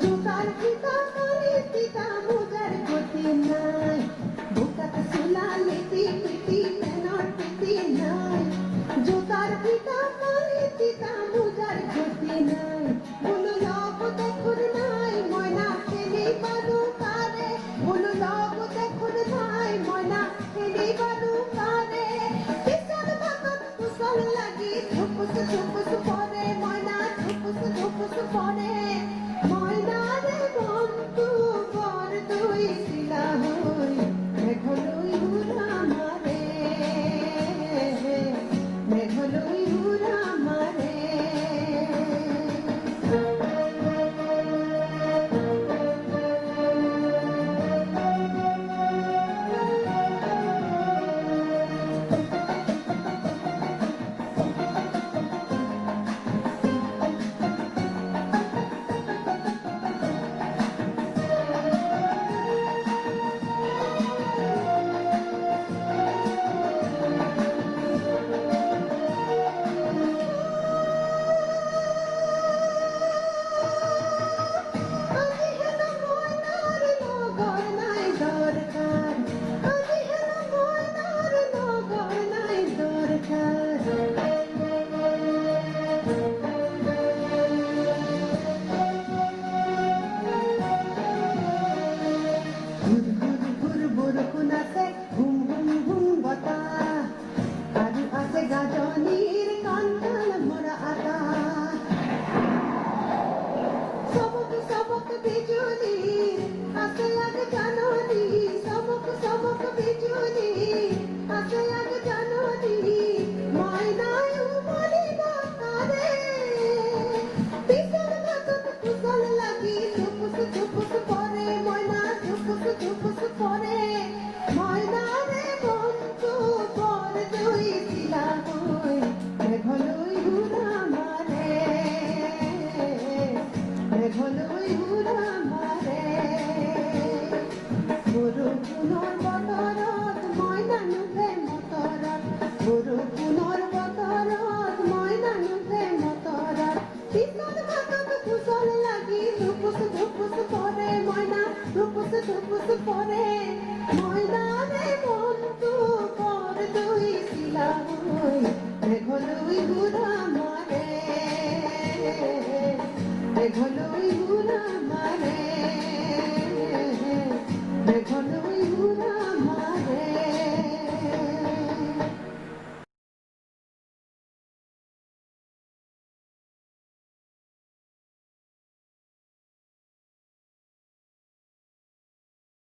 জোতার ফিতা মারি পিতা মোজার গতি নাই বুকাতে সোলা লেতি পিতি মেনর পিতি নাই জোতার ফিতা মারি পিতা মোজার গতি নাই বলো লব দেখুন নাই ময়না খেলি বানু কারে বলো লব দেখুন নাই ময়না খেলি বানু কারে পিছন বাকত কুশল লাগি ধুপুস ধুপুস পরে ময়না ধুপুস ধুপুস পরে ময়না রে বন্ধু বর দুই শিলা হই মেঘলই হুরা মারে মেঘলই হুরা মারে গাজনির কান্তাল মোরা আতা সবক সবক বিজুলি আসে আগ জাননি সবক সবক বিজুলি আসে আগ জাননি ময়নায় উমলি বাকারে পিছন বাকত কুশল লাগি ধুপুস ধুপুস পরে ময়না ধুপুস ধুপুস পরে ময়না রে বন্ধু বর দুই শিলা হই মেঘলই হুরা মারে মেঘলই হুরা মারে গুরু পুনর বতরত ময়না নুভে মতরত গুরু পুনর বতরত ময়না নুভে মতরত পিছন বাকত কুশল লাগি ধুপুস ধুপুস পরে ময়না ধুপুস ধুপুস পরে